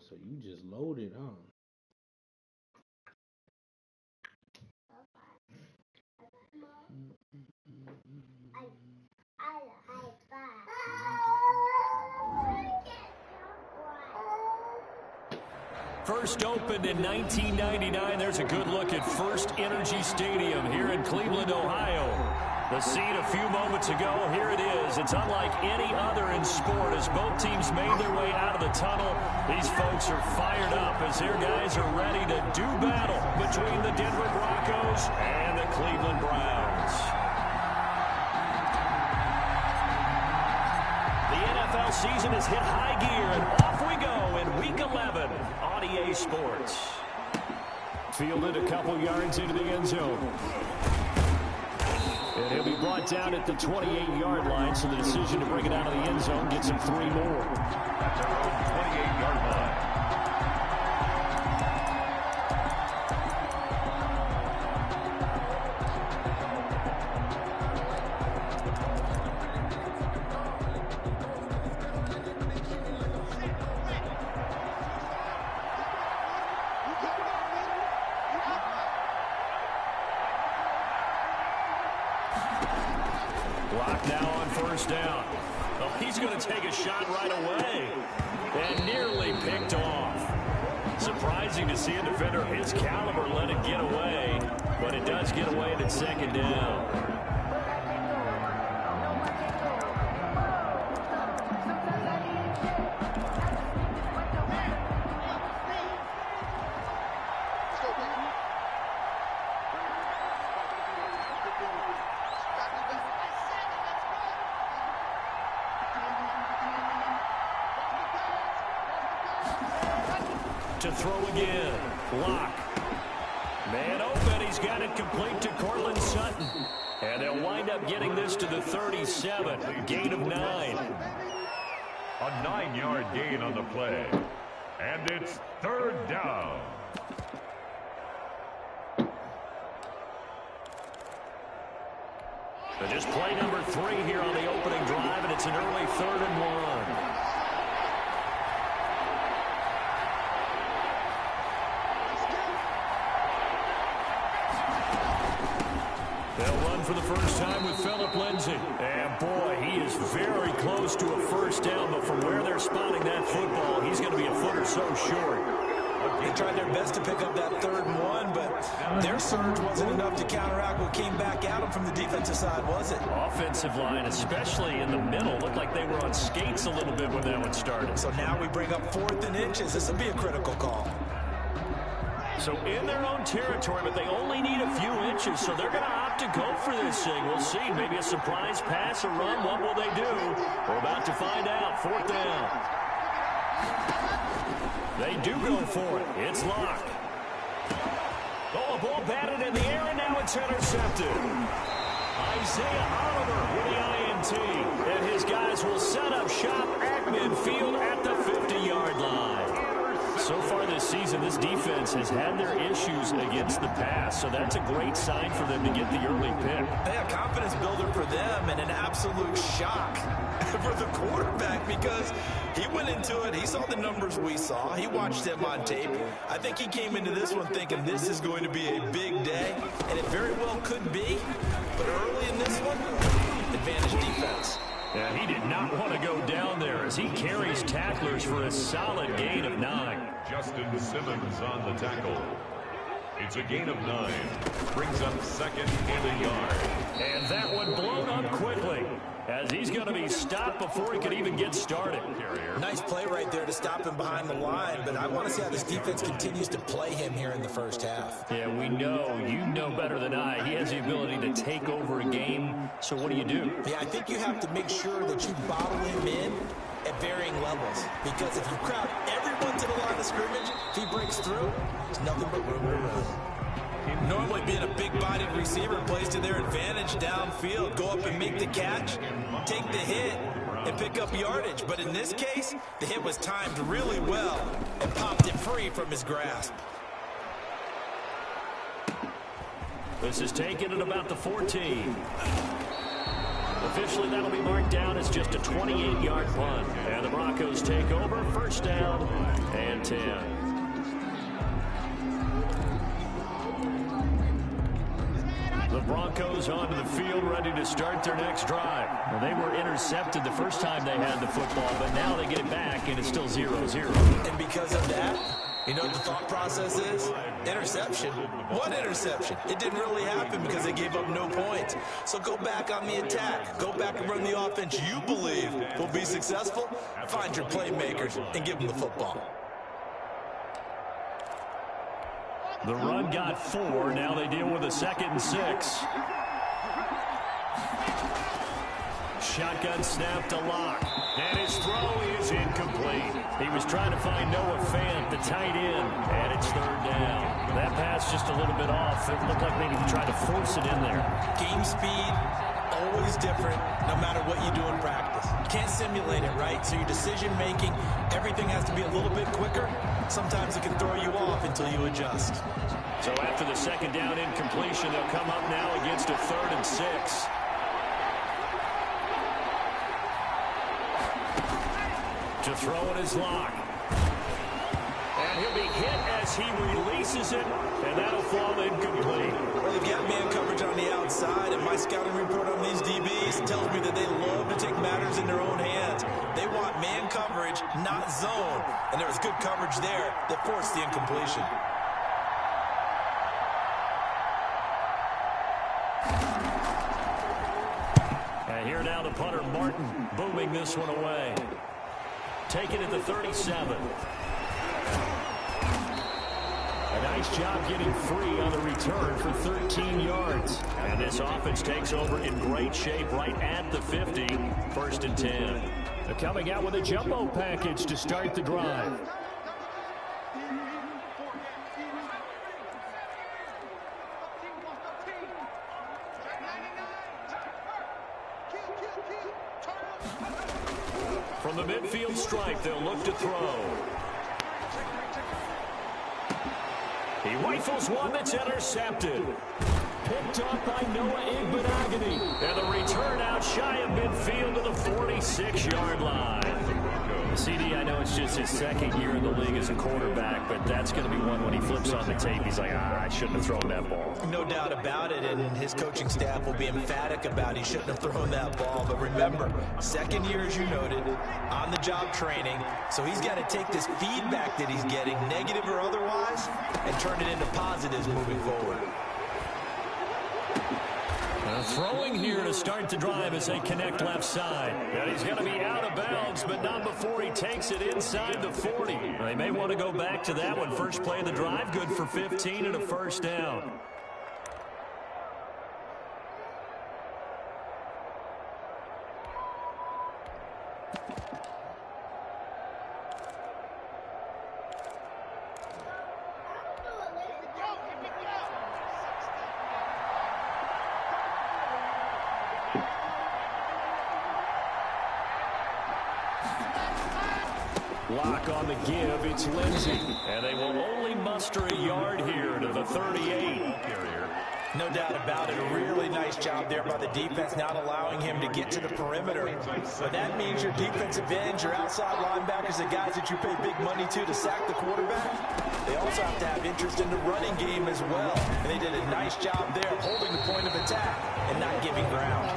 so you just loaded, huh? First opened in 1999. There's a good look at First Energy Stadium here in Cleveland, Ohio. The scene a few moments ago, here it is. It's unlike any other in sport as both teams made their way out of the tunnel. These folks are fired up as their guys are ready to do battle between the Denver Broncos and the Cleveland Browns. The NFL season has hit high gear, and off we go in Week 11 on EA Sports. Fielded a couple yards into the end zone. And he'll be brought down at the 28-yard line, so the decision to bring it out of the end zone gets him 3 more. At their own 28-yard line. Block now on first down. Oh, he's going to take a shot right away. And nearly picked off. Surprising to see a defender of his caliber let it get away. But it does get away at second down. To throw again. Lock. Man open. He's got it complete to Cortland Sutton. And they'll wind up getting this to the 37. Gain of 9. A 9-yard gain on the play. And it's third down. So just play number 3 here on the opening drive, and it's an early 3rd and 1. They'll run for the first time with Phillip Lindsay. And boy, he is very close to a first down, but from where they're spotting that football, he's going to be a foot or so short. They tried their best to pick up that 3rd and 1, but their surge wasn't enough to counteract what came back at them from the defensive side, was it? Offensive line, especially in the middle, looked like they were on skates a little bit when that one started. So now we bring up 4th and inches. This will be a critical call. So in their own territory, but they only need a few inches, so they're going to opt to go for this thing. We'll see. Maybe a surprise pass or run. What will they do? We're about to find out. 4th down. They do go for it. It's Locke. Oh, a ball batted in the air, and now it's intercepted. Isaiah Oliver with the INT. And his guys will set up shop at midfield at the 50-yard line. So far this season, this defense has had their issues against the pass, so that's a great sign for them to get the early pick. A confidence builder for them and an absolute shock for the quarterback because he went into it. He saw the numbers we saw. He watched them on tape. I think he came into this one thinking this is going to be a big day, and it very well could be. But early in this one, advantage defense. And he did not want to go down there as he carries tacklers for a solid gain of 9. Justin Simmons on the tackle. It's a gain of 9. Brings up 2nd and a yard. And that one blown up quickly as he's going to be stopped before he could even get started. Nice play right there to stop him behind the line, but I want to see how this defense continues to play him here in the first half. Yeah, we know. You know better than I. He has the ability to take over a game, so what do you do? Yeah, I think you have to make sure that you bottle him in at varying levels, because if you crowd everyone to the line of scrimmage, if he breaks through, there's nothing but room to run. Normally being a big-bodied receiver plays to their advantage downfield. Go up and make the catch, take the hit, and pick up yardage. But in this case, the hit was timed really well and popped it free from his grasp. This is taken at about the 14. The Officially, that'll be marked down as just a 28-yard punt. And the Broncos take over, first down and 10. The Broncos onto the field, ready to start their next drive. Well, they were intercepted the first time they had the football, but now they get it back, and it's still 0-0. And because of that, you know what the thought process is? Interception. What interception? It didn't really happen because they gave up no points. So go back on the attack. Go back and run the offense you believe will be successful. Find your playmakers and give them the football. The run got 4. Now they deal with a 2nd and 6. Shotgun snap to Locke. And his throw is incomplete. He was trying to find Noah Fant, the tight end, and it's 3rd down. That pass just a little bit off. It looked like maybe he tried to force it in there. Game speed, always different, no matter what you do in practice. You can't simulate it, right? So your decision-making, everything has to be a little bit quicker. Sometimes it can throw you off until you adjust. So after the 2nd down incompletion, they'll come up now against a 3rd and 6. To throw it is Locke. And he'll be hit as he releases it, and that'll fall incomplete. Well, they've got man coverage on the outside, and my scouting report on these DBs tells me that they love to take matters in their own hands. They want man coverage, not zone. And there was good coverage there that forced the incompletion. And here now the punter, Martin, booming this one away. Taking it to 37. A nice job getting free on the return for 13 yards. And this offense takes over in great shape right at the 50. 1st and 10. They're coming out with a jumbo package to start the drive. From the midfield stripe, they'll look to throw. He rifles one that's intercepted. Picked up by Noah Igbenogany. And the return out shy of midfield to the 46-yard line. CD, I know it's just his 2nd year in the league as a quarterback, but that's going to be one when he flips on the tape. He's like, I shouldn't have thrown that ball. No doubt about it, and his coaching staff will be emphatic about he shouldn't have thrown that ball. But remember, 2nd year, as you noted, on-the-job training, so he's got to take this feedback that he's getting, negative or otherwise, and turn it into positives moving forward. Throwing here to start the drive as they connect left side. And he's going to be out of bounds, but not before he takes it inside the 40. They may want to go back to that one. First play of the drive, good for 15 and a 1st down. Lock on the give, it's Lindsay. And they will only muster a yard here to the 38. No doubt about it. A really nice job there by the defense, not allowing him to get to the perimeter. But that means your defensive ends, your outside linebackers, the guys that you pay big money to sack the quarterback, they also have to have interest in the running game as well. And they did a nice job there holding the point of attack and not giving ground.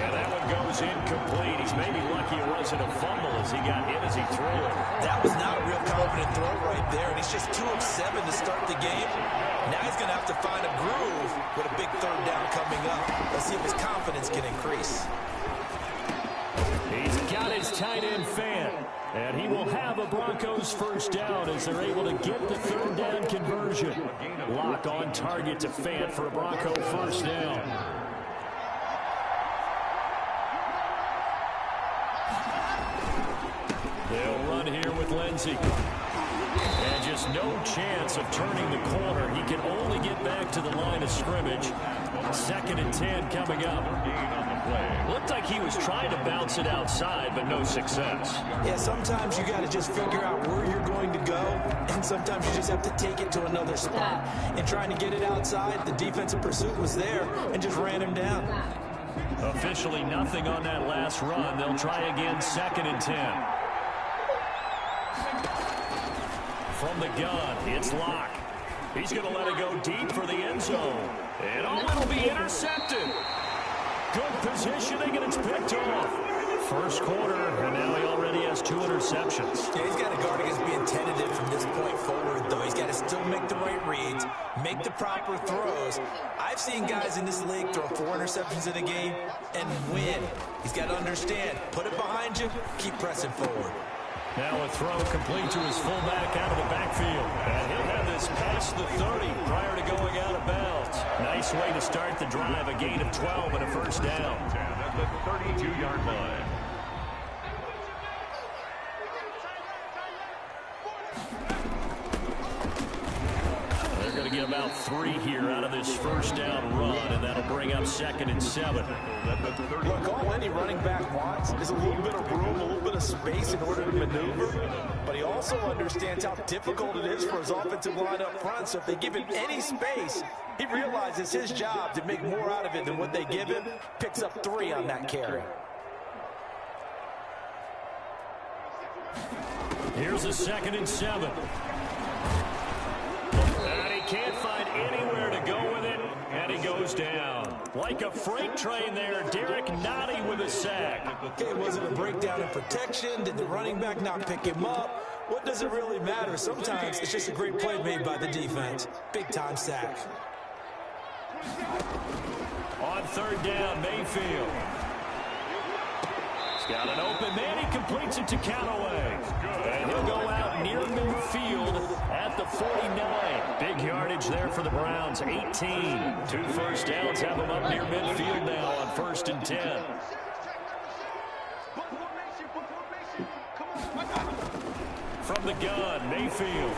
And that one goes incomplete. He's maybe lucky it wasn't a fumble as he got hit as he threw it. That was not a real confident throw right there. And he's just 2 of 7 to start the game. Now he's going to have to find a groove with a big 3rd down coming up. Let's see if his confidence can increase. He's got his tight end Fant. And he will have a Broncos 1st down as they're able to get the 3rd down conversion. Lock on target to Fant for a Bronco 1st down. They'll run here with Lindsay. And just no chance of turning the corner. He can only get back to the line of scrimmage. 2nd and 10 coming up. Looked like he was trying to bounce it outside, but no success. Yeah, sometimes you got to just figure out where you're going to go, and sometimes you just have to take it to another spot. And trying to get it outside, the defensive pursuit was there and just ran him down. Officially nothing on that last run. They'll try again, 2nd and 10. From the gun, it's Locke. He's going to let it go deep for the end zone. And it'll be intercepted. Good positioning, and it's picked off. First quarter, and now he already has 2 interceptions. Yeah, he's got to guard against being tentative from this point forward, though. He's got to still make the right reads, make the proper throws. I've seen guys in this league throw 4 interceptions in a game and win. He's got to understand, put it behind you, keep pressing forward. Now a throw complete to his fullback out of the backfield. And he'll have this past the 30 prior to going out of bounds. Nice way to start the drive, a gain of 12 and a first down. At the 32-yard line. They're going to get about 3 here out of this first down run, and that'll bring up 2nd and 7. Look, all any running back wants is a little bit of room, a little bit of space in order to maneuver, but he also understands how difficult it is for his offensive line up front, so if they give him any space, he realizes his job to make more out of it than what they give him, picks up 3 on that carry. Here's a 2nd and 7. And he can't find anywhere to go with it, and he goes down. Like a freight train there, Derek Nottie with a sack. Okay, was it a breakdown in protection? Did the running back not pick him up? What does it really matter? Sometimes it's just a great play made by the defense. Big-time sack. On 3rd down, Mayfield. He's got an open man. He completes it to Callaway. And he'll go out near midfield at the 49. Big yardage there for the Browns, 18. 2 first downs have them up near midfield now on 1st and 10. From the gun, Mayfield.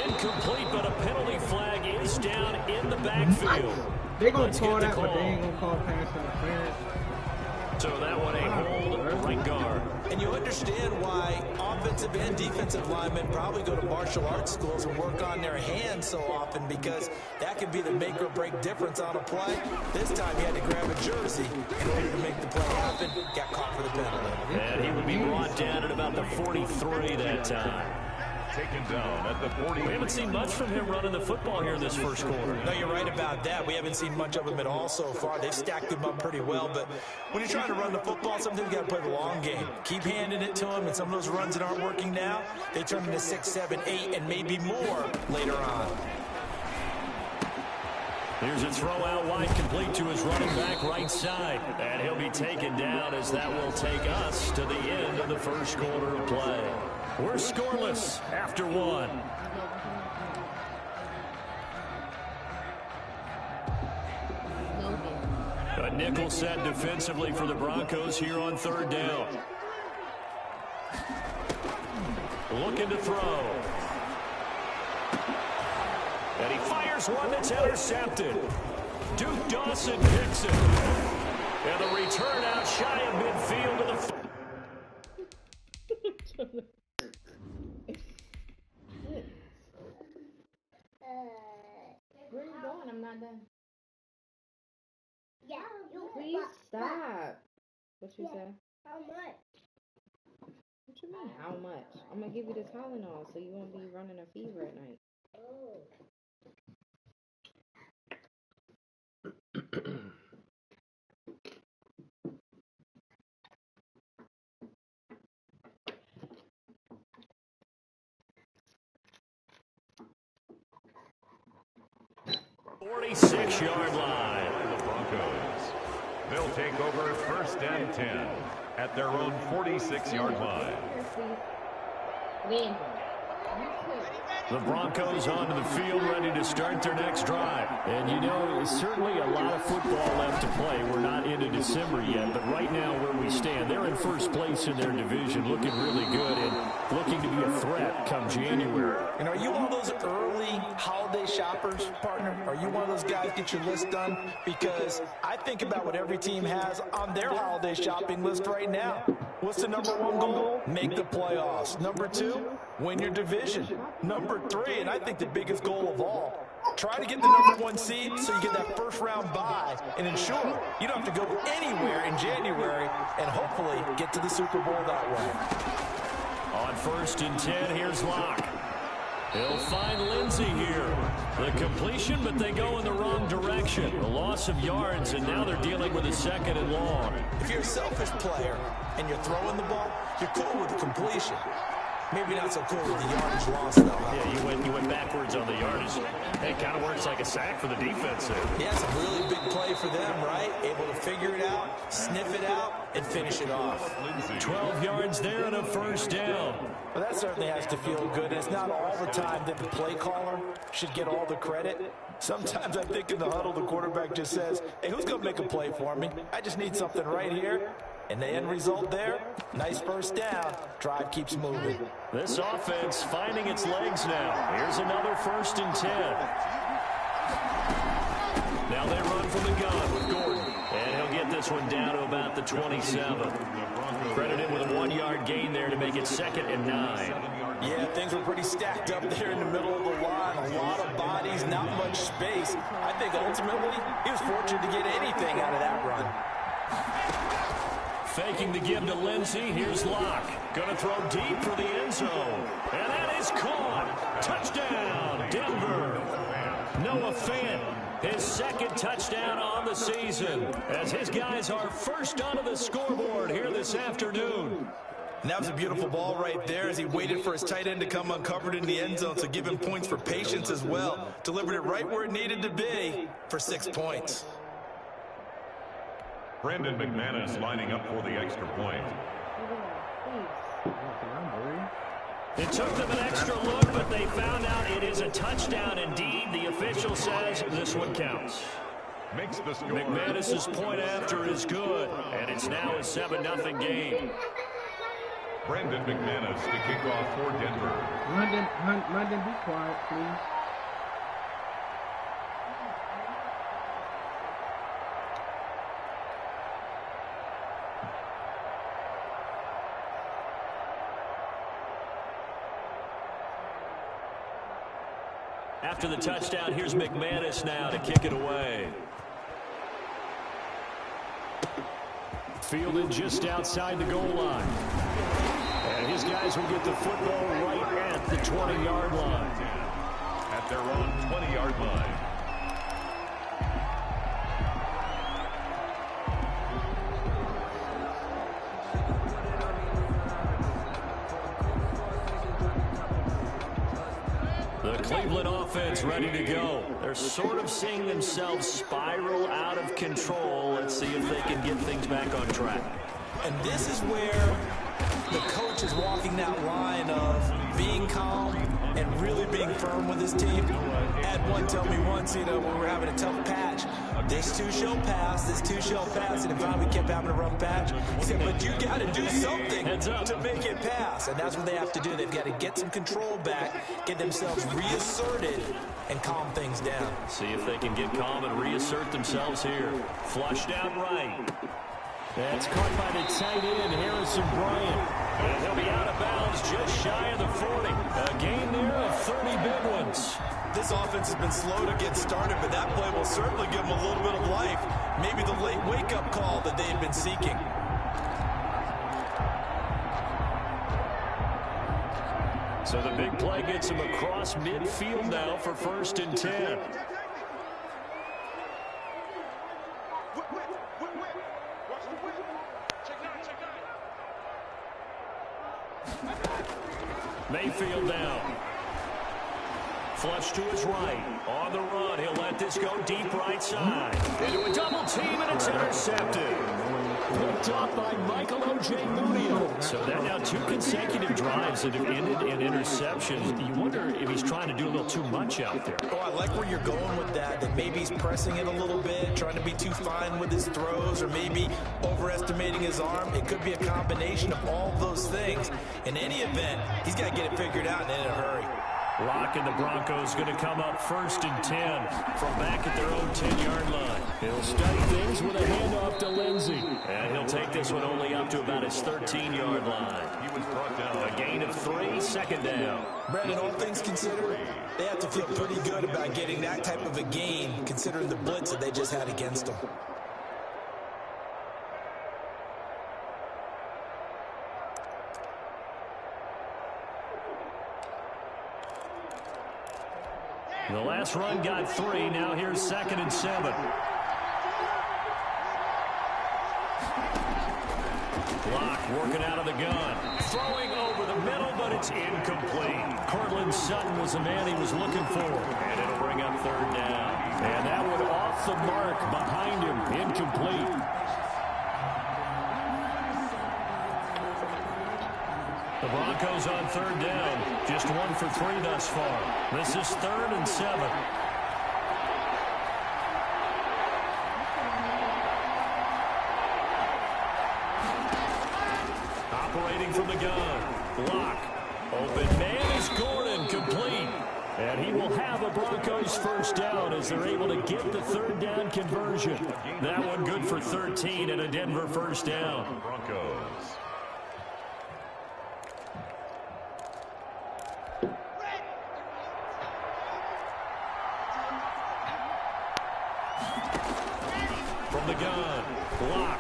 Incomplete, but a penalty flag is down in the backfield. They're going to call that, but they ain't going to call pass interference. So that one a hold, right guard. And you understand why offensive and defensive linemen probably go to martial arts schools and work on their hands so often, because that can be the make or break difference on a play. This time he had to grab a jersey in order to make the play happen. Got caught for the penalty. And he will be brought down at about the 43 that time. Taken down at the 40. We haven't seen much from him running the football here in this first quarter. No, you're right about that. We haven't seen much of him at all so far. They've stacked him up pretty well, but when you're trying to run the football, sometimes you got to play the long game. Keep handing it to him, and some of those runs that aren't working now, they turn into 6, 7, 8, and maybe more later on. Here's a throw out wide, complete to his running back right side. And he'll be taken down as that will take us to the end of the first quarter of play. We're scoreless after 1. A nickel set defensively for the Broncos here on 3rd down. Looking to throw. And he fires one that's intercepted. Duke Dawson picks it. And the return out shy of midfield to the... Where are you going? I'm not done. Yeah. Please stop. What you say? How much? What you mean, how much? I'm going to give you the Tylenol so you won't be running a fever at night. Oh. Yard line. The Broncos. They'll take over 1st and 10 at their own 46-yard line. The Broncos onto the field, ready to start their next drive. And you know, certainly a lot of football left to play. We're not into December yet, but right now where we stand, they're in first place in their division, looking really good and looking to be a threat come January. And are you one of those early holiday shoppers, partner? Are you one of those guys get your list done? Because I think about what every team has on their holiday shopping list right now. What's the #1 goal? Make the playoffs. #2, win your division. #3, and I think the biggest goal of all, Try to get the #1 seed so you get that first-round bye and ensure you don't have to go anywhere in January and hopefully get to the Super Bowl that way. On 1st and 10, here's Locke. He'll find Lindsey here. The completion, but they go in the wrong direction. A loss of yards, and now they're dealing with a 2nd and long. If you're a selfish player and you're throwing the ball, you're cool with the completion. Maybe not so cool with the yardage loss, though. Huh? Yeah, you went backwards on the yardage. It kind of works like a sack for the defense there. Yeah, it's a really big play for them, right? Able to figure it out, sniff it out, and finish it off. 12 yards there and a 1st down. Well, that certainly has to feel good. It's not all the time that the play caller should get all the credit. Sometimes I think in the huddle, the quarterback just says, hey, who's going to make a play for me? I just need something right here. And the end result there, nice 1st down. Drive keeps moving. This offense finding its legs now. Here's another 1st and 10. Now they run from the gun with Gordon. And he'll get this one down to about the 27. Credited with a 1-yard gain there to make it 2nd and 9. Yeah, things were pretty stacked up there in the middle of the line. A lot of bodies, not much space. I think ultimately he was fortunate to get anything out of that run. Faking the give to Lindsey. Here's Locke. Going to throw deep for the end zone. And that is caught. Touchdown, Denver. Noah Fant, his 2nd touchdown on the season, as his guys are first onto the scoreboard here this afternoon. And that was a beautiful ball right there as he waited for his tight end to come uncovered in the end zone, so give him points for patience as well. Delivered it right where it needed to be for 6 points. Brandon McManus lining up for the extra point. It took them an extra look, but they found out it is a touchdown indeed. The official says this one counts. Makes the score. McManus's point after is good, and it's now a 7-0 game. Brandon McManus to kick off for Denver. London, be quiet, please. After the touchdown, here's McManus now to kick it away. Fielded just outside the goal line. And his guys will get the football right at the 20-yard line. At their own 20-yard line. The Cleveland offense ready to go. They're sort of seeing themselves spiral out of control. Let's see if they can get things back on track. And this is where the coach is walking that line of being calm and really being firm with his team. Had one tell me once, when we were having a tough patch, this too shall pass, this too shall pass, and finally we kept having a rough patch. He said, but you got to do something to make it pass, and that's what they have to do. They've got to get some control back, get themselves reasserted, and calm things down. See if they can get calm and reassert themselves here. Flushed out right. That's caught by the tight end, Harrison Bryant. And he'll be out of bounds just shy of the 40. A gain there of 30 big ones. This offense has been slow to get started, but that play will certainly give them a little bit of life. Maybe the late wake-up call that they had been seeking. So the big play gets him across midfield now for 1st and 10. Mayfield down. Flush to his right. On the run, he'll let this go deep right side. Into a double team, and it's intercepted. Picked off by Michael Ojemudia. So that now 2 consecutive drives that have ended in interceptions. You wonder if he's trying to do a little too much out there. Oh, I like where you're going with that maybe he's pressing it a little bit, trying to be too fine with his throws, or maybe overestimating his arm. It could be a combination of all those things. In any event, he's got to get it figured out and in a hurry. Locke and the Broncos going to come up 1st and 10 from back at their own 10-yard line. He'll study things with a handoff to Lindsey. And he'll take this one only up to about his 13-yard line. He was brought down. A gain of 3, 2nd down. Brandon, all things considered, they have to feel pretty good about getting that type of a gain considering the blitz that they just had against them. The last run got 3. Now here's 2nd and 7. Locke working out of the gun. Throwing over the middle, but it's incomplete. Cortland Sutton was the man he was looking for. And it'll bring up 3rd down. And that one off the mark behind him. Incomplete. The Broncos on 3rd down. Just 1 for 3 thus far. This is 3rd and 7. Operating from the gun. Locke. Open man is Gordon. Complete. And he will have a Broncos 1st down as they're able to get the 3rd down conversion. That one good for 13 and a Denver 1st down. Broncos. From the gun, Locke.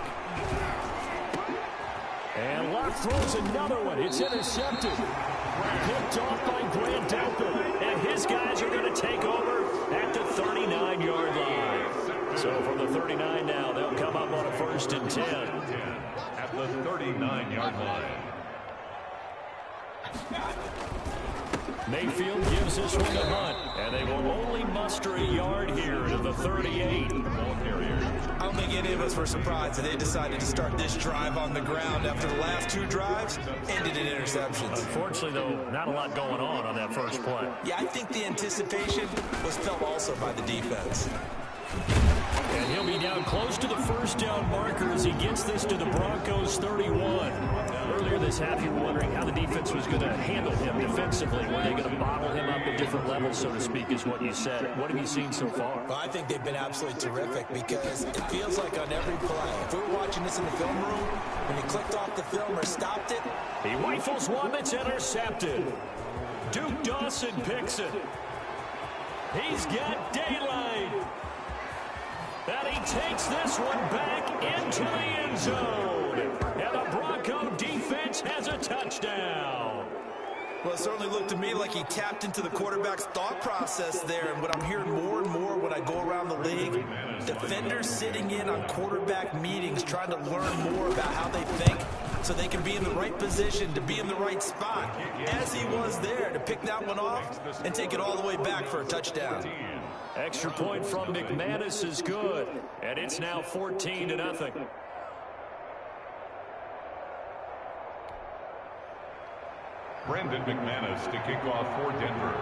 And Locke throws another one. It's intercepted. Picked off by Grant Delpit. And his guys are going to take over at the 39-yard line. So from the 39 now, they'll come up on a 1st and 10. At the 39-yard line. Mayfield gives this one to Hunt, and they will only muster a yard here to the 38. I don't think any of us were surprised that they decided to start this drive on the ground after the last 2 drives ended in interceptions. Unfortunately, though, not a lot going on that first play. Yeah, I think the anticipation was felt also by the defense. And he'll be down close to the 1st down marker as he gets this to the Broncos 31. Earlier this half, you were wondering how the defense was going to handle him defensively. Were they going to bottle him up at different levels, so to speak, is what you said. What have you seen so far? Well, I think they've been absolutely terrific because it feels like on every play, if we were watching this in the film room, when he clicked off the film or stopped it, he rifles one that's intercepted. Duke Dawson picks it. He's got daylight. And he takes this one back into the end zone. And the Bronco defense has a touchdown. Well, it certainly looked to me like he tapped into the quarterback's thought process there. And what I'm hearing more and more when I go around the league, defenders sitting in on quarterback meetings trying to learn more about how they think so they can be in the right position to be in the right spot, as he was there to pick that one off and take it all the way back for a touchdown. Extra point from McManus is good, and it's now 14-0. Brandon McManus to kick off for Denver.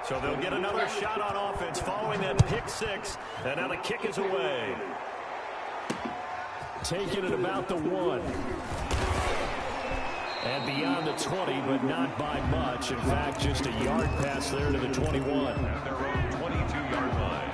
So they'll get another shot on offense following that pick 6, and now the kick is away. Taking it about the 1. And beyond the 20, but not by much. In fact, just a yard pass there to the 21. At their own 22-yard line.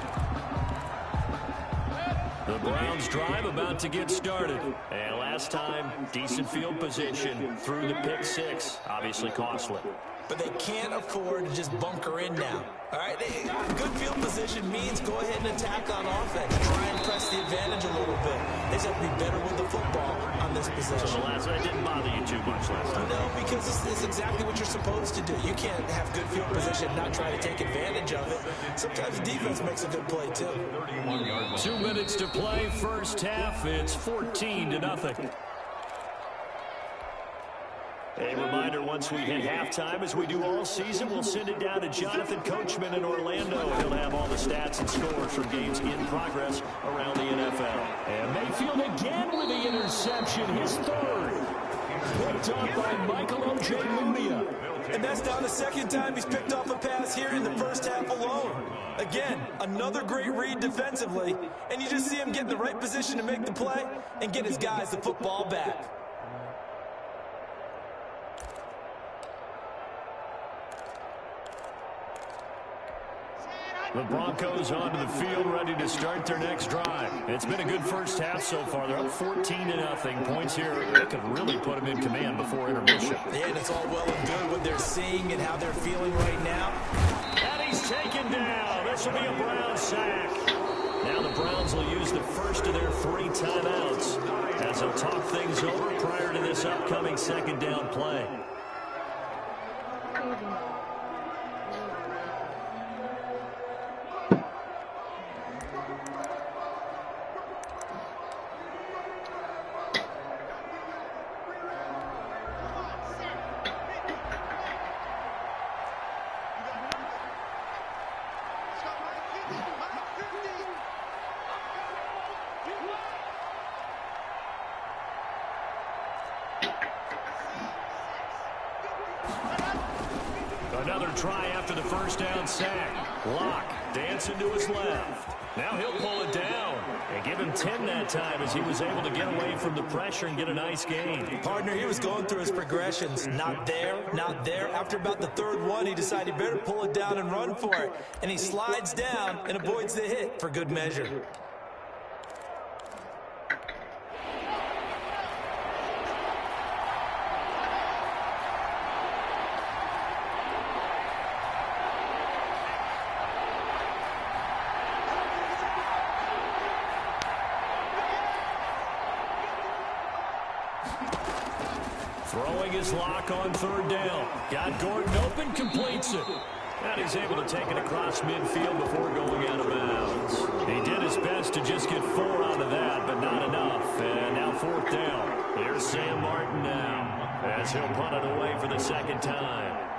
The Browns drive about to get started. And last time, decent field position through the pick 6. Obviously costly. But they can't afford to just bunker in now. All right, good field position means go ahead and attack on offense. Try and press the advantage a little bit. They just have to be better with the football on this possession. So the last one didn't bother you too much last time. No, because this is exactly what you're supposed to do. You can't have good field position and not try to take advantage of it. Sometimes the defense makes a good play, too. 31-yard line. 2 minutes to play, first half. It's 14-0. A reminder, once we hit halftime, as we do all season, we'll send it down to Jonathan Coachman in Orlando. He'll have all the stats and scores from games in progress around the NFL. And Mayfield again with the interception, his 3rd. Picked off by Michael Ojemudia. And that's now the 2nd time he's picked off a pass here in the first half alone. Again, another great read defensively. And you just see him get in the right position to make the play and get his guys the football back. The Broncos onto the field, ready to start their next drive. It's been a good first half so far. They're up 14-0. Points here, they could really put them in command before intermission. Yeah, and it's all well and good what they're seeing and how they're feeling right now. And he's taken down. This will be a Browns sack. Now the Browns will use the first of their 3 timeouts as they'll talk things over prior to this upcoming second down play. Another try after the first down sack. Locke dancing to his left. Now he'll pull it down. And give him 10 that time as he was able to get away from the pressure and get a nice gain. Partner, he was going through his progressions. Not there, not there. After about the 3rd one, he decided he better pull it down and run for it. And he slides down and avoids the hit for good measure. Throwing his Lock on 3rd down. Got Gordon open, completes it. And he's able to take it across midfield before going out of bounds. He did his best to just get 4 out of that, but not enough. And now 4th down. Here's Sam Martin now as he'll punt it away for the 2nd time.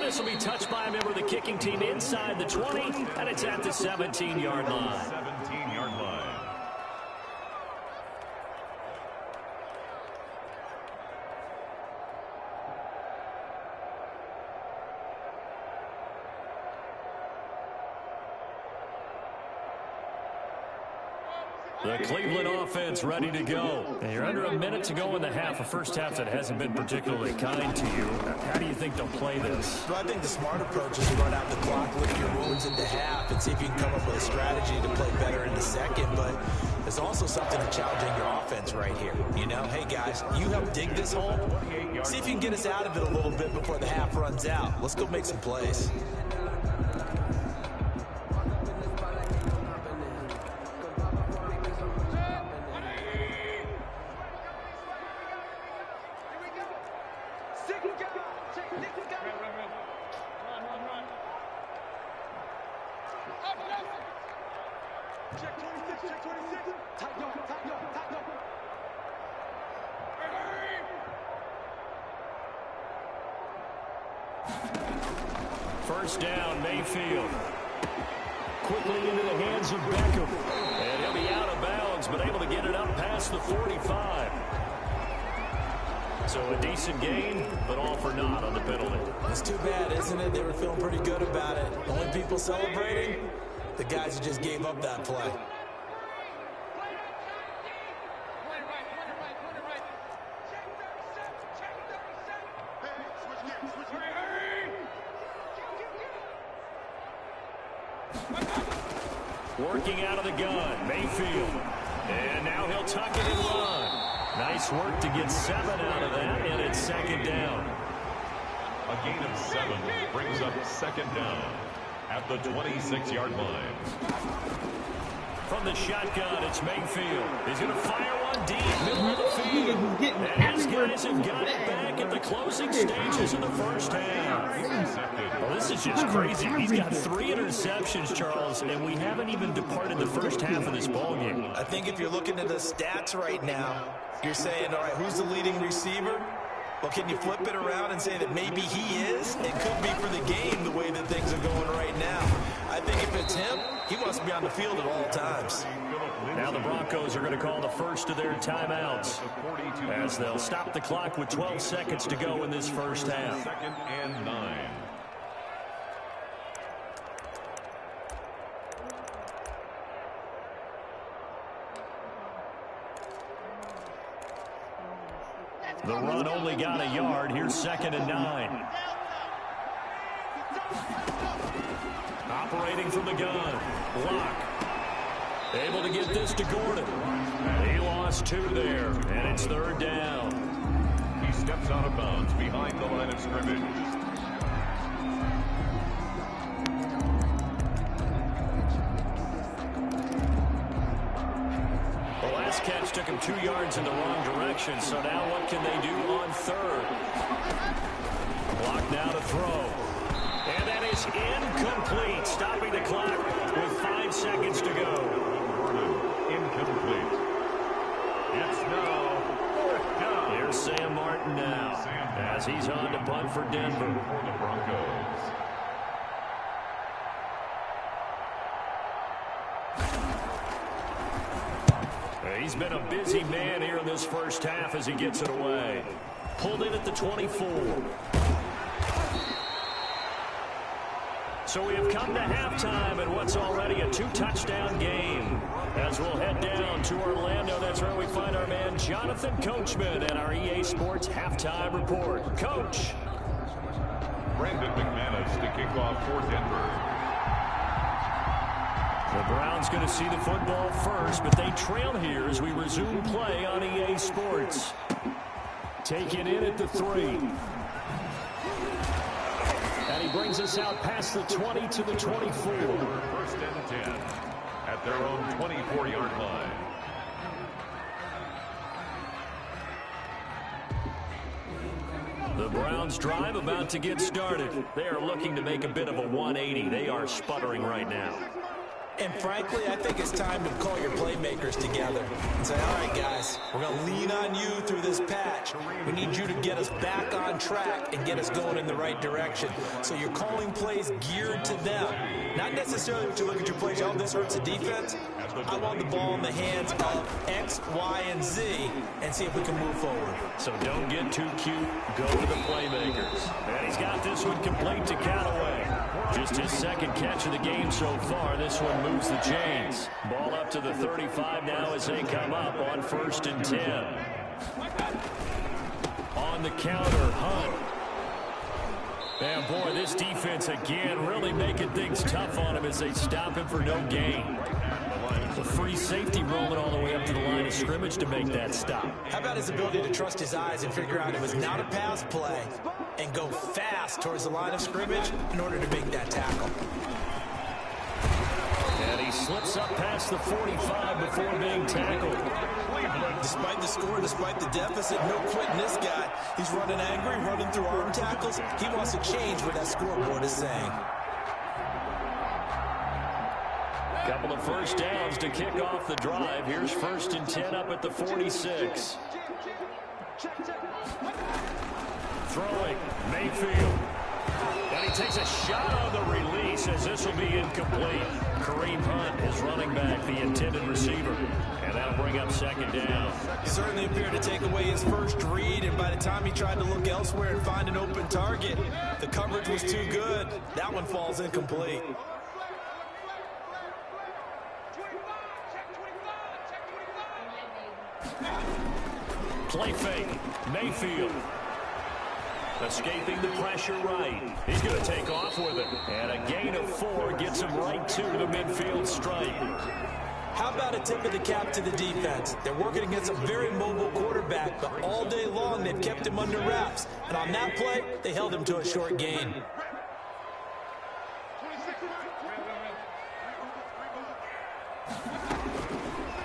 This will be touched by a member of the kicking team inside the 20, and it's at the 17-yard line. 17-yard line. The Cleveland offense ready to go. And you're under a minute to go in the half, a first half that hasn't been particularly kind to you. How do you think they'll play this? Well, I think the smart approach is to run out the clock, lick your wounds into half, and see if you can come up with a strategy to play better in the second. But there's also something to challenging your offense right here. You know, hey, guys, you help dig this hole. See if you can get us out of it a little bit before the half runs out. Let's go make some plays. First down, Mayfield. Quickly into the hands of Beckham. And he'll be out of bounds, but able to get it up past the 45. So a decent gain, but all for naught on the penalty. It's too bad, isn't it? They were feeling pretty good about it. Only people celebrating, the guys who just gave up that play. Working out of the gun, Mayfield. And now he'll tuck it and run. Nice work to get 7 out of that, and it's 2nd down. A gain of 7 brings up 2nd down at the 26-yard line. From the shotgun, it's Mayfield. He's going to fire one deep, middle of the field. And his guys have got it back at the closing stages of the first half. Well, this is just crazy. He's got 3 interceptions, Charles, and we haven't even departed the first half of this ballgame. I think if you're looking at the stats right now, you're saying, all right, who's the leading receiver? Well, can you flip it around and say that maybe he is? It could be for the game the way that things are going right now. I think if it's him, he must be on the field at all times. Now the Broncos are going to call the first of their timeouts as they'll stop the clock with 12 seconds to go in this first half. 2nd and 9. The run only got a yard. Here's 2nd and 9. Operating from the gun. Block. Able to get this to Gordon. He lost 2 there, and it's 3rd down. He steps out of bounds behind the line of scrimmage. The last catch took him 2 yards in the wrong direction, so now what can they do on 3rd? Block now to throw. And that is incomplete, stopping the clock with 5 seconds to go. Incomplete. It's now 4th down. Here's Sam Martin now as he's on to punt for Denver. For the Broncos. He's been a busy man here in this first half as he gets it away. Pulled in at the 24. So we have come to halftime in what's already a 2-touchdown game. As we'll head down to Orlando, that's where we find our man Jonathan Coachman and our EA Sports Halftime Report. Coach. Brandon McManus to kick off for Denver. The Browns going to see the football first, but they trail here as we resume play on EA Sports. Take it in at the 3. And he brings us out past the 20 to the 24. 1st and 10 at their own 24-yard line. The Browns drive about to get started. They are looking to make a bit of a 180. They are sputtering right now. And frankly, I think it's time to call your playmakers together and say, all right, guys, we're going to lean on you through this patch. We need you to get us back on track and get us going in the right direction. So you're calling plays geared to them. Not necessarily what you look at your plays, oh, this hurts the defense. I want the ball in the hands of X, Y, and Z and see if we can move forward. So don't get too cute. Go to the playmakers. And he's got this one complete to Callaway. Just his 2nd catch of the game so far. This one moves the chains. Ball up to the 35 now as they come up on 1st and 10. On the counter, Hunt. And boy, this defense again really making things tough on him as they stop him for no gain. The free safety rolling all the way up to the line of scrimmage to make that stop. How about his ability to trust his eyes and figure out it was not a pass play and go fast towards the line of scrimmage in order to make that tackle. And he slips up past the 45 before being tackled. Despite the score, despite the deficit, no quitting this guy. He's running angry, running through arm tackles. He wants to change what that scoreboard is saying. Couple of 1st downs to kick off the drive. Here's 1st and 10 up at the 46. Throwing, Mayfield. And he takes a shot on the release as this will be incomplete. Kareem Hunt is running back, the intended receiver. And that'll bring up 2nd down. He certainly appeared to take away his first read, and by the time he tried to look elsewhere and find an open target, the coverage was too good. That one falls incomplete. Play fake. Mayfield. Escaping the pressure right. He's going to take off with it. And a gain of 4 gets him right to the midfield stripe. How about a tip of the cap to the defense? They're working against a very mobile quarterback, but all day long they've kept him under wraps. And on that play, they held him to a short gain.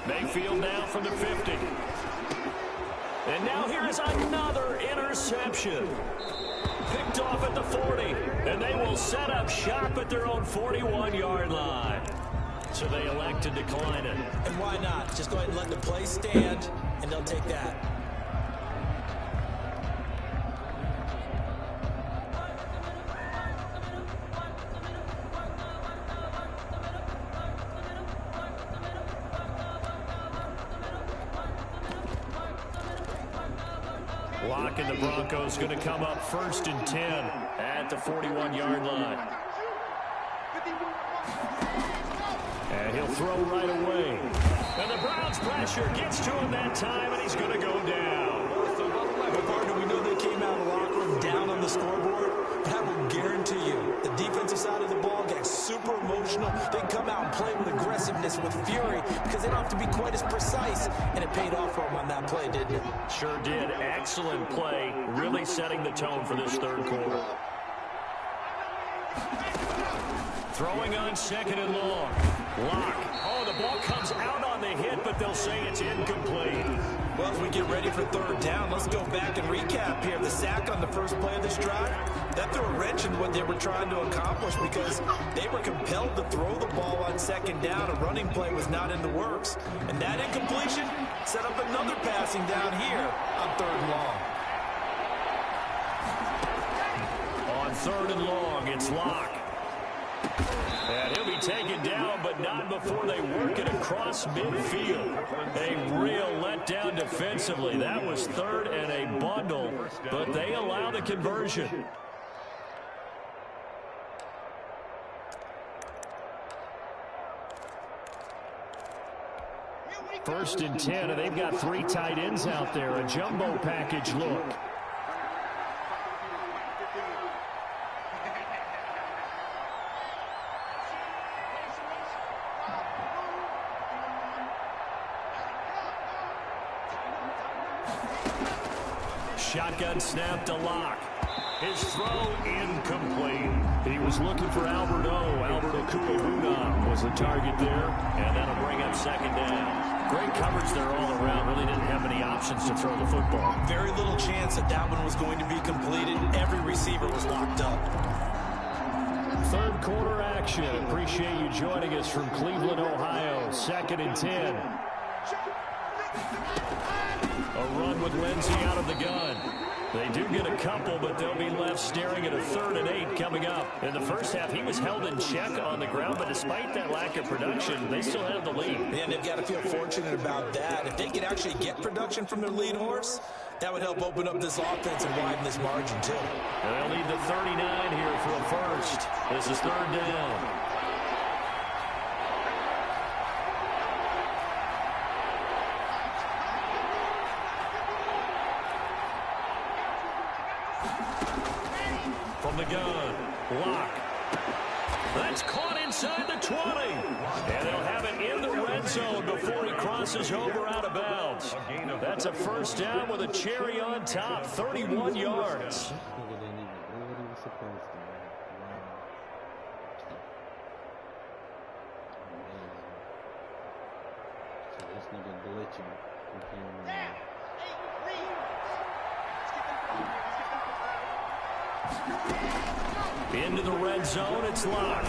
Mayfield now from the 50. And now here's another interception. Picked off at the 40. And they will set up shop at their own 41-yard line. So they elect to decline it. And why not? Just go ahead and let the play stand, and they'll take that. Lock and the Broncos going to come up 1st and 10 at the 41-yard line. And he'll throw right away. And the Browns pressure gets to him that time, and he's going to go down. We'll this with fury because they don't have to be quite as precise, and it paid off for him on that play, didn't it? Sure did. Excellent play, really setting the tone for this third quarter. Throwing on second and long. Lock. Oh, the ball comes out on the hit, but they'll say it's incomplete. Well, as we get ready for third down, let's go back and recap here. The sack on the first play of this drive, that threw a wrench in what they were trying to accomplish because they were compelled to throw the ball on second down. A running play was not in the works. And that incompletion set up another passing down here on third and long. On third and long, it's Lock. And he'll be taken down, but not before they work it across midfield. A real letdown defensively. That was third and a bundle, but they allow the conversion. First and 10, and they've got 3 tight ends out there. A jumbo package look. Shotgun snap to Lock. His throw incomplete. He was looking for Albert O. Albert Okuwabuna was the target there, and that'll bring up second down. Great coverage there all around. Really didn't have any options to throw the football. Very little chance that that one was going to be completed. Every receiver was locked up. Third quarter action. Appreciate you joining us from Cleveland, Ohio. Second and 10. A run with Lindsey out of the gun. They do get a couple, but they'll be left staring at a 3rd and 8 coming up. In the first half, he was held in check on the ground, but despite that lack of production, they still have the lead. And they've got to feel fortunate about that. If they could actually get production from their lead horse, that would help open up this offense and widen this margin, too. They'll need the 39 here for a first. This is third down. From the gun, Lock. That's caught inside the 20. And they'll have it in the red zone before he crosses over out of bounds. That's a first down with a cherry on top, 31 yards. Into the red zone, it's Lock.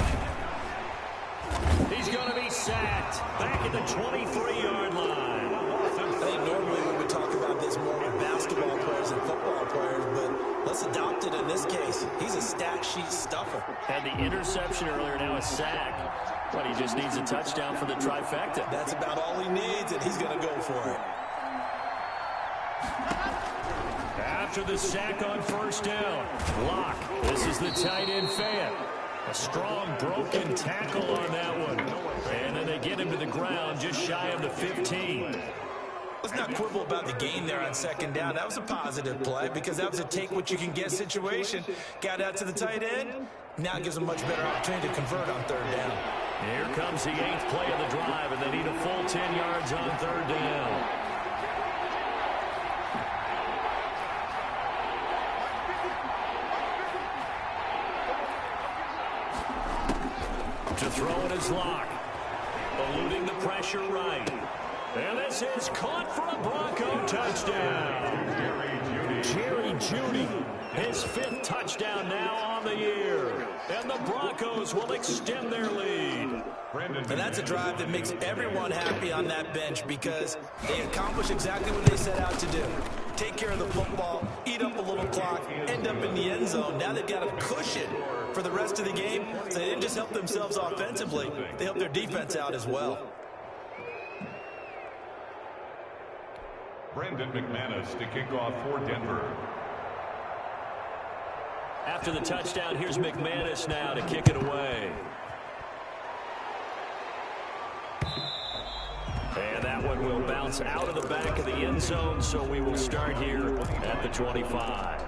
He's going to be sacked back at the 23-yard line. I think normally we would talk about this more with basketball players and football players, but let's adopt it in this case. He's a stat sheet stuffer. Had the interception earlier, now a sack. But he just needs a touchdown for the trifecta. That's about all he needs, and he's going to go for it. After the sack on first down, Lock. This is the tight end fan. A strong broken tackle on that one. And then they get him to the ground just shy of the 15. Let's not quibble about the gain there on second down. That was a positive play because that was a take-what-you-can-get situation. Got out to the tight end. Now gives them much better opportunity to convert on third down. Here comes the 8th play of the drive, and they need a full 10 yards on third down. To throw it is Lock. Eluding the pressure right. And this is caught for a Bronco touchdown. Jerry Jeudy, his 5th touchdown now on the year. And the Broncos will extend their lead. And that's a drive that makes everyone happy on that bench because they accomplish exactly what they set out to do. Take care of the football, eat up a little clock, end up in the end zone. Now they've got a cushion for the rest of the game. So they didn't just help themselves offensively, they helped their defense out as well. Brandon McManus to kick off for Denver. After the touchdown, here's McManus now to kick it away. And that one will bounce out of the back of the end zone, so we will start here at the 25.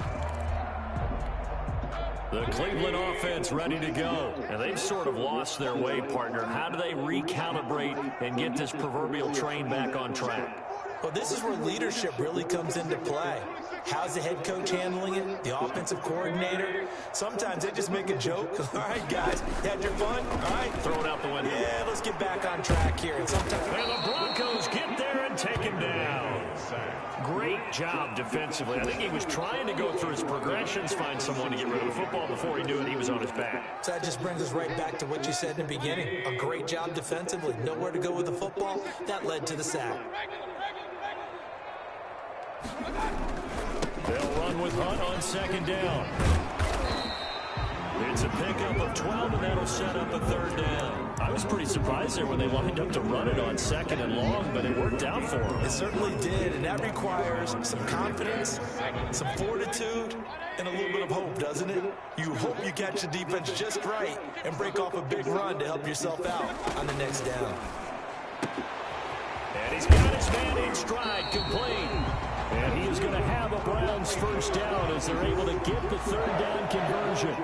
The Cleveland offense ready to go. And they've sort of lost their way, partner. How do they recalibrate and get this proverbial train back on track? Well, this is where leadership really comes into play. How's the head coach handling it? The offensive coordinator? Sometimes they just make a joke. All right, guys, you had your fun? All right. Throw it out the window. Yeah, let's get back on track here. And sometimes... And the Broncos get there and take him down. Great job defensively. I think he was trying to go through his progressions, find someone to get rid of the football. Before he knew it, he was on his back. So that just brings us right back to what you said in the beginning. A great job defensively. Nowhere to go with the football. That led to the sack. They'll run with Hunt on second down. It's a pickup of 12, and that'll set up a third down. I was pretty surprised there when they lined up to run it on second and long, but it worked out for them. It certainly did, and that requires some confidence, some fortitude, and a little bit of hope, doesn't it? You hope you catch the defense just right and break off a big run to help yourself out on the next down. And he's got his man in stride, complete. And he is going to have a Browns first down as they're able to get the third down conversion.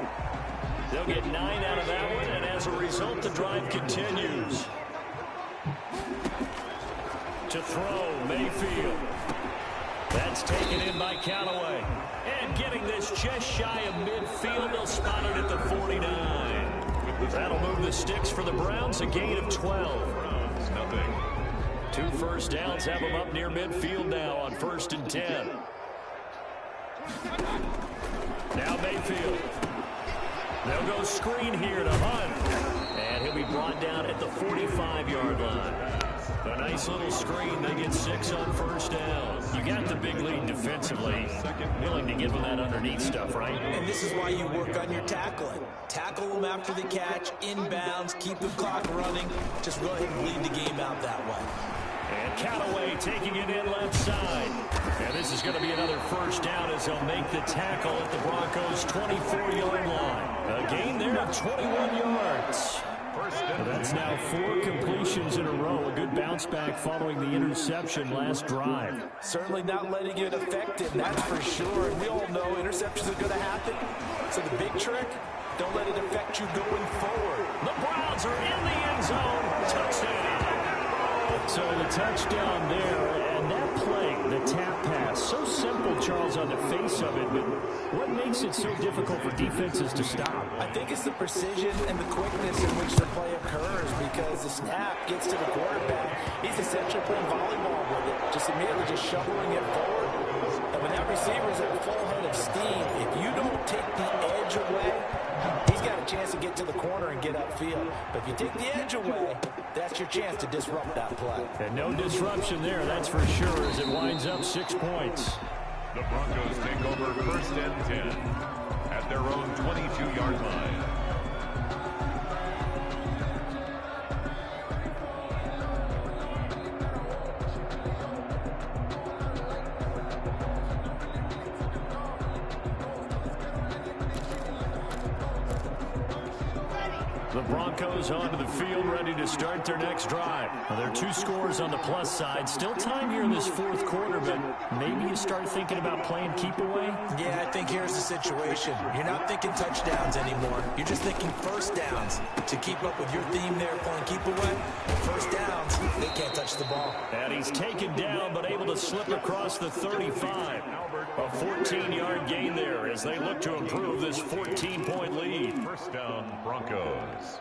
They'll get 9 out of that one, and as a result, the drive continues. To throw, Mayfield. That's taken in by Callaway. And getting this just shy of midfield, they'll spot it at the 49. That'll move the sticks for the Browns, a gain of 12. Browns, nothing. 2 first downs have them up near midfield now on 1st and 10. Now Mayfield. They'll go screen here to Hunt. And he'll be brought down at the 45-yard line. A nice little screen. They get 6 on first down. You got the big lead defensively. Willing to give them that underneath stuff, right? And this is why you work on your tackling. Tackle them after the catch, inbounds, keep the clock running. Just go ahead and bleed the game out that way. And Callaway taking it in left side. And this is going to be another first down as they'll make the tackle at the Broncos' 24-yard line. A gain there of 21 yards. That's now 4 completions in a row. A good bounce back following the interception last drive. Certainly not letting it affect him, that's for sure. And we all know interceptions are going to happen. So the big trick, don't let it affect you going forward. The Browns are in the end zone. Touchdown. So the touchdown there, and that play, the tap pass, so simple, Charles, on the face of it, but what makes it so difficult for defenses to stop? I think it's the precision and the quickness in which the play occurs, because the snap gets to the quarterback. He's essentially playing volleyball with it, just immediately just shoveling it forward. And when that receiver's at a full head of steam, if you don't take the edge away, he's got a chance to get to the corner and get upfield. But if you take the edge away, that's your chance to disrupt that play. And no disruption there, that's for sure, as it winds up 6 points. The Broncos take over 1st and 10 at their own 22-yard line. The Broncos onto the field, ready to start their next drive. Now, there are 2 scores on the plus side. Still time here in this 4th quarter, but maybe you start thinking about playing keep away? Yeah, I think here's the situation. You're not thinking touchdowns anymore. You're just thinking first downs. To keep up with your theme there, playing keep away, first downs, they can't touch the ball. And he's taken down, but able to slip across the 35. A 14-yard gain there as they look to improve this 14-point lead. First down, Broncos.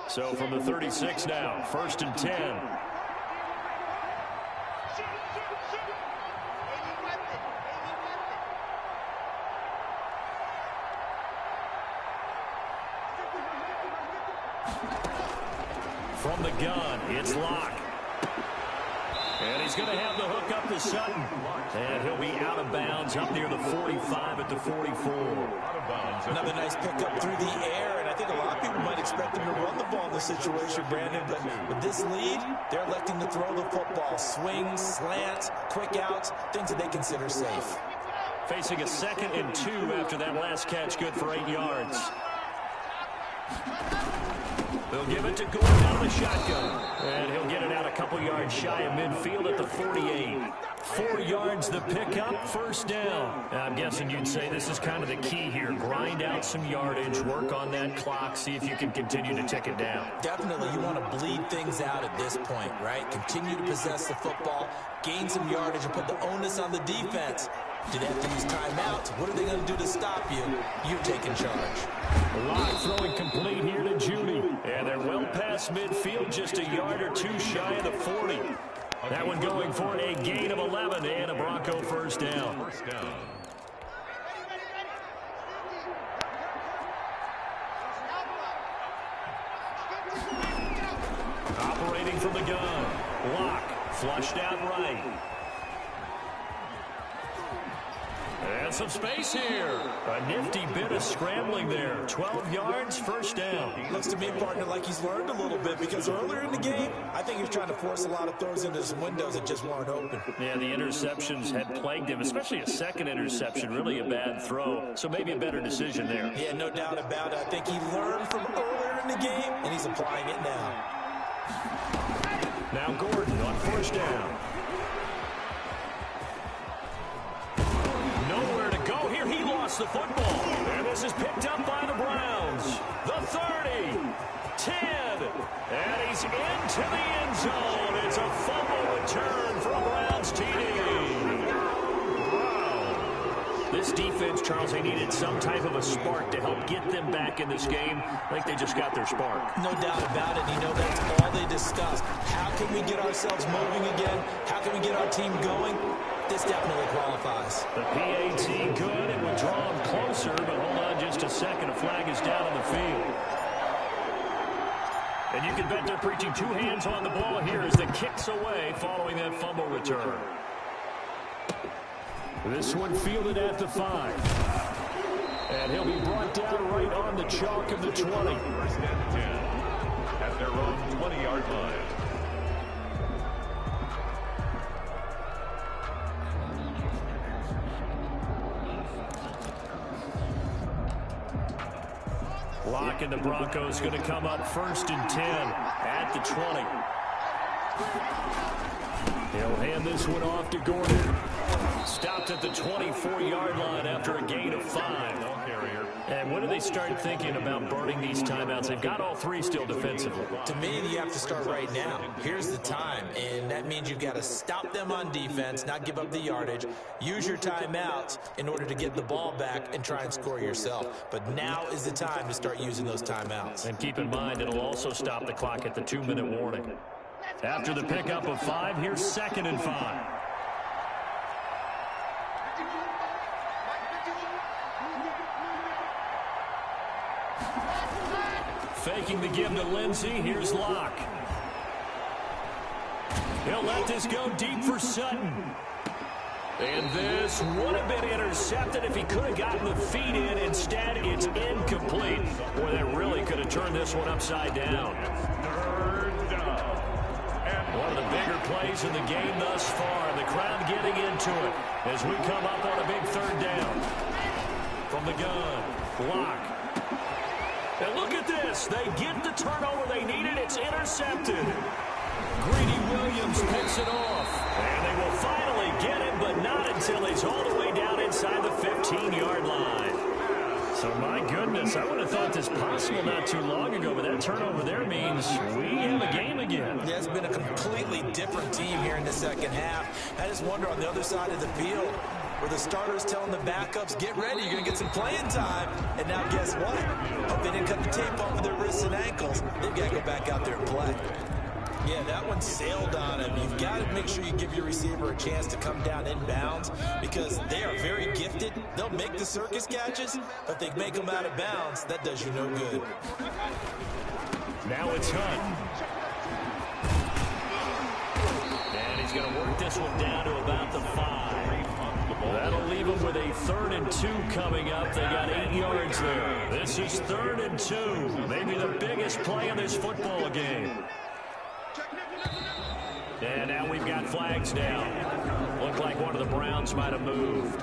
So from the 36 now, 1st and 10. From the gun, it's Locke. And he's going to have the hook up to Sutton. And he'll be out of bounds up near the 45 at the 44. Out of bounds. Another nice pickup through the air, and I think a lot of people might expect them to run the ball in this situation, Brandon, but with this lead, they're electing to throw the football. Swings, slants, quick outs, things that they consider safe. Facing a 2nd and 2 after that last catch, good for 8 yards. They'll give it to Gordon out of the shotgun. And he'll get it out a couple yards shy of midfield at the 48. 4 yards the pickup, first down. I'm guessing you'd say this is kind of the key here. Grind out some yardage, work on that clock, see if you can continue to tick it down. Definitely, you want to bleed things out at this point, right? Continue to possess the football, gain some yardage, and put the onus on the defense. Do they have to use timeouts? What are they going to do to stop you? You're taking charge. Locke throwing complete here to Judy. And they're well past midfield, just a yard or two shy of the 40. That one going for a gain of 11 and a Bronco first down. First down. Operating from the gun. Locke flushed out right. And some space here. A nifty bit of scrambling there. 12 yards, first down. Looks to me, partner, like he's learned a little bit because earlier in the game, I think he was trying to force a lot of throws into some windows that just weren't open. Yeah, the interceptions had plagued him, especially a second interception, really a bad throw. So maybe a better decision there. Yeah, no doubt about it. I think he learned from earlier in the game, and he's applying it now. Now Gordon on first down. Nowhere to go here. He lost the football. And this is picked up by the Browns. The 30, 10, and he's into the end zone. It's a fumble return for a Browns TD. Wow. This defense, Charles, they needed some type of a spark to help get them back in this game. I think they just got their spark. No doubt about it. You know, that's all they discussed. How can we get ourselves moving again? How can we get our team going? This definitely qualifies. The PAT good. It would draw him closer, but hold on just a second. A flag is down on the field. And you can bet they're preaching two hands on the ball here as the kick's away following that fumble return. This one fielded at the 5. And he'll be brought down right on the chalk of the 20. First and 10 at their own 20-yard line. Locke and the Broncos going to come up first and 10 at the 20. He'll hand this one off to Gordon. Stopped at the 24-yard line after a gain of 5. And when do they start thinking about burning these timeouts? They've got all three still defensively. To me, you have to start right now. Here's the time, and that means you've got to stop them on defense, not give up the yardage. Use your timeouts in order to get the ball back and try and score yourself. But now is the time to start using those timeouts. And keep in mind, it'll also stop the clock at the 2-minute warning. After the pickup of 5, here's 2nd and 5. Faking the give to Lindsey. Here's Locke. He'll let this go deep for Sutton. And this would have been intercepted if he could have gotten the feet in. Instead, it's incomplete. Boy, that really could have turned this one upside down. One of the bigger plays in the game thus far. And the crowd getting into it as we come up on a big 3rd down. From the gun, Locke. And look at this. They get the turnover they needed. It's intercepted. Greedy Williams picks it off. And they will finally get him, but not until he's all the way down inside the 15-yard line. So, my goodness, I would have thought this possible not too long ago, but that turnover there means we have a game again. Yeah, it's been a completely different team here in the second half. I just wonder on the other side of the field, where the starters telling the backups, get ready, you're going to get some playing time. And now guess what? Hope they didn't cut the tape off of their wrists and ankles. They've got to go back out there and play. Yeah, that one sailed on him. You've got to make sure you give your receiver a chance to come down inbounds because they are very gifted. They'll make the circus catches, but if they make them out of bounds, that does you no good. Now it's Hunt. And he's going to work this one down to about the 5. That'll leave them with a 3rd and 2 coming up. They got 8 yards there. This is 3rd and 2. Maybe the biggest play in this football game. And now we've got flags down. Looked like one of the Browns might have moved.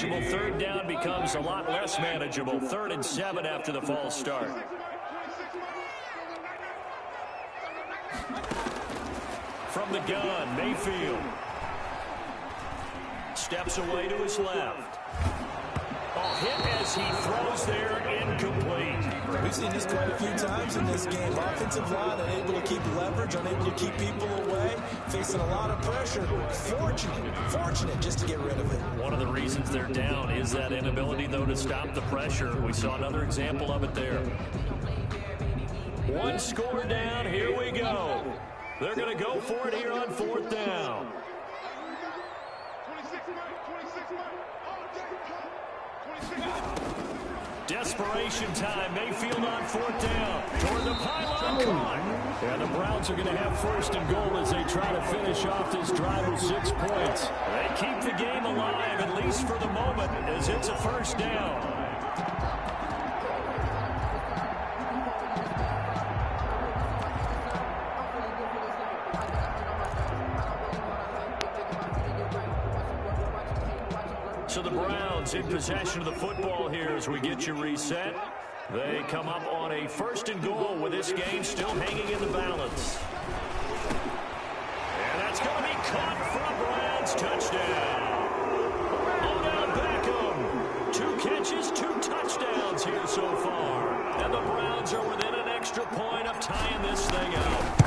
manageable third down becomes a lot less manageable. 3rd and 7 after the false start. From the gun, Mayfield. Steps away to his left. Hit as he throws there, incomplete. We've seen this quite a few times in this game. Offensive line unable to keep leverage, unable to keep people away, facing a lot of pressure. Fortunate just to get rid of it. One of the reasons they're down is that inability, though, to stop the pressure. We saw another example of it there. One score down, here we go. They're going to go for it here on 4th down. Desperation time. Mayfield on 4th down. Toward the pylon. Caught. And the Browns are going to have 1st and goal as they try to finish off this drive with 6 points. They keep the game alive, at least for the moment, as it's a 1st down. So the Browns in possession of the football here as we get you reset. They come up on a 1st and goal with this game still hanging in the balance. And that's going to be caught for a Browns touchdown. Odell Beckham. 2 catches, 2 touchdowns here so far. And the Browns are within an extra point of tying this thing up.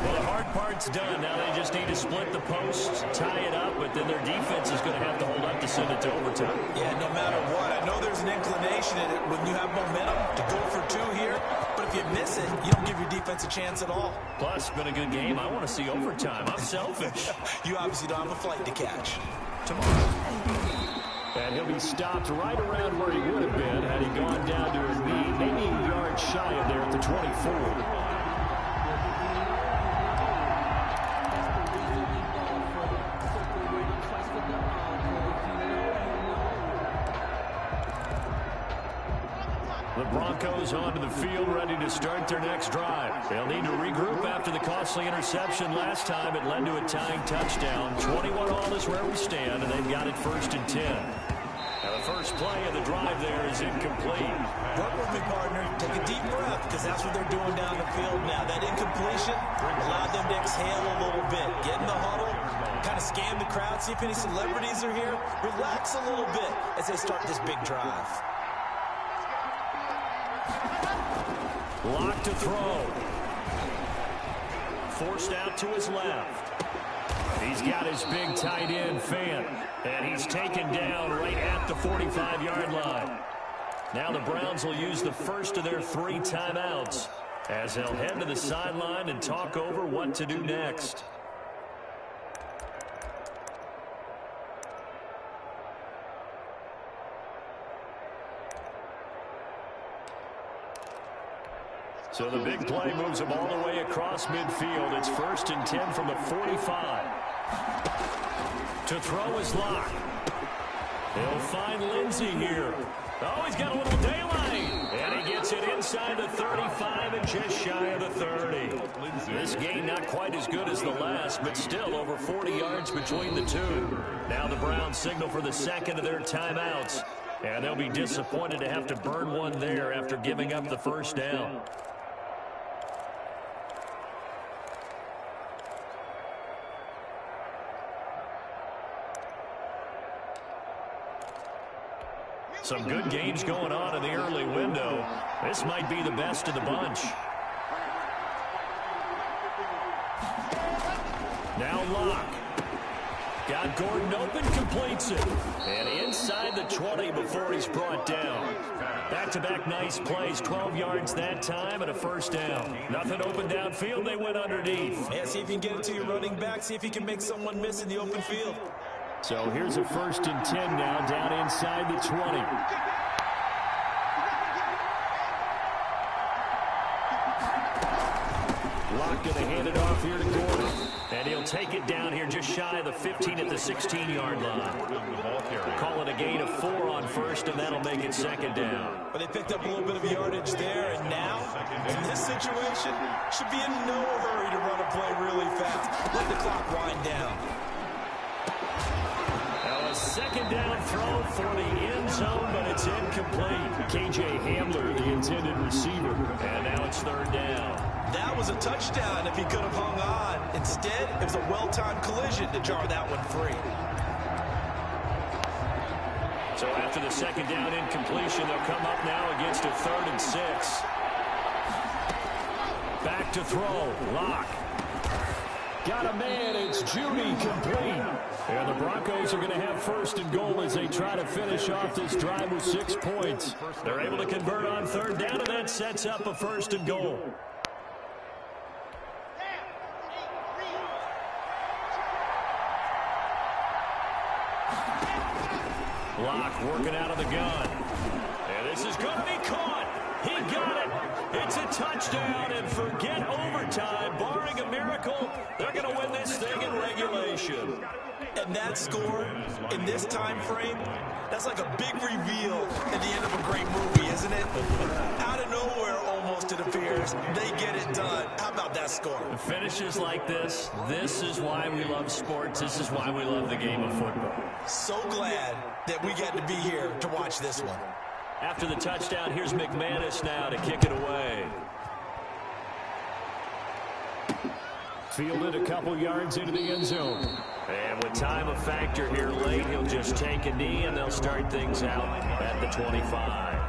Well, the hard part's done. Now they just need to split the posts, tie it up, but then their defense is going to have to hold up to send it to overtime. Yeah, no matter what. I know there's an inclination in it when you have momentum to go for 2 here, but if you miss it, you don't give your defense a chance at all. Plus, it's been a good game. I want to see overtime. I'm selfish. You obviously don't have a flight to catch tomorrow. And he'll be stopped right around where he would have been had he gone down to his knee, maybe a yard shy of there at the 24. The Broncos onto the field, ready to start their next drive. They'll need to regroup after the costly interception last time. It led to a tying touchdown. 21-all is where we stand, and they've got it 1st and 10. Now the first play of the drive there is incomplete. Work with me, partner. Take a deep breath, because that's what they're doing down the field now. That incompletion allowed them to exhale a little bit. Get in the huddle, kind of scan the crowd, see if any celebrities are here. Relax a little bit as they start this big drive. Lock to throw. Forced out to his left. He's got his big tight end, Fant. And he's taken down right at the 45-yard line. Now the Browns will use the first of their 3 timeouts as they'll head to the sideline and talk over what to do next. So the big play moves him all the way across midfield. It's 1st and 10 from the 45. To throw is Locke. He'll find Lindsey here. Oh, he's got a little daylight. And he gets it inside the 35 and just shy of the 30. This game not quite as good as the last, but still over 40 yards between the two. Now the Browns signal for the second of their timeouts. And they'll be disappointed to have to burn one there after giving up the first down. Some good games going on in the early window. This might be the best of the bunch. Now Locke. Got Gordon open, completes it. And inside the 20 before he's brought down. Back-to-back nice plays, 12 yards that time and a first down. Nothing open downfield, they went underneath. Yeah, see if you can get it to your running back, see if you can make someone miss in the open field. So here's a 1st and 10 now, down inside the 20. Locke going to hand it off here to Gordon. And he'll take it down here just shy of the 15 at the 16-yard line. Call it a gain of 4 on first, and that'll make it 2nd down. But they picked up a little bit of yardage there, and now, in this situation, should be in no hurry to run a play really fast. Let the clock wind down. A Second down throw for the end zone, but it's incomplete. KJ Hamler, the intended receiver. And now it's third down. That was a touchdown if he could have hung on. Instead, it was a well-timed collision to jar that one free. So after the second down incompletion, they'll come up now against a 3rd and 6. Back to throw. Locke. Got a man. It's Judy, complete. And the Broncos are going to have 1st and goal as they try to finish off this drive with 6 points. They're able to convert on 3rd down, and that sets up a 1st and goal. Locke working out of the gun. And this is going to be caught. He got it. It's a touchdown, and forget overtime. Barring a miracle, they're going to win this thing in regulation. And that score in this time frame, that's like a big reveal at the end of a great movie, isn't it? Out of nowhere, almost, it appears, they get it done. How about that score? Finishes like this is why we love sports. This is why we love the game of football. So glad that we got to be here to watch this one. After the touchdown, here's McManus now to kick it away. Fielded a couple yards into the end zone. And with time a factor here late, he'll just take a knee, and they'll start things out at the 25.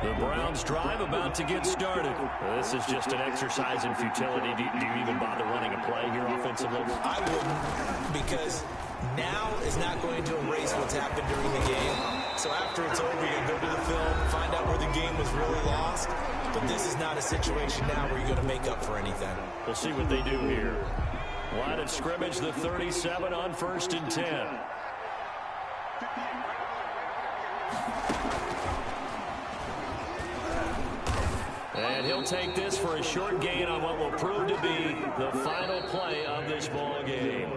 The Browns drive about to get started. This is just an exercise in futility. Do you even bother running a play here offensively? I wouldn't, because now is not going to erase what's happened during the game. So after it's over, you go to the film, find out where the game was really lost. But this is not a situation now where you're going to make up for anything. We'll see what they do here. Line of scrimmage, the 37 on 1st and 10. And he'll take this for a short gain on what will prove to be the final play of this ball game.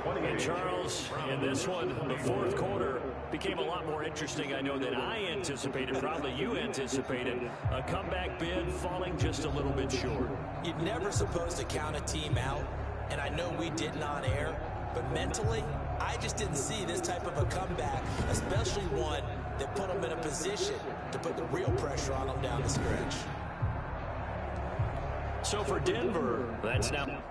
And Charles, in this one, the 4th quarter became a lot more interesting, I know, than I anticipated. Probably you anticipated. A comeback bid falling just a little bit short. You're never supposed to count a team out, and I know we didn't on air, but mentally, I just didn't see this type of a comeback, especially one that put them in a position to put the real pressure on them down the stretch. So for Denver, that's now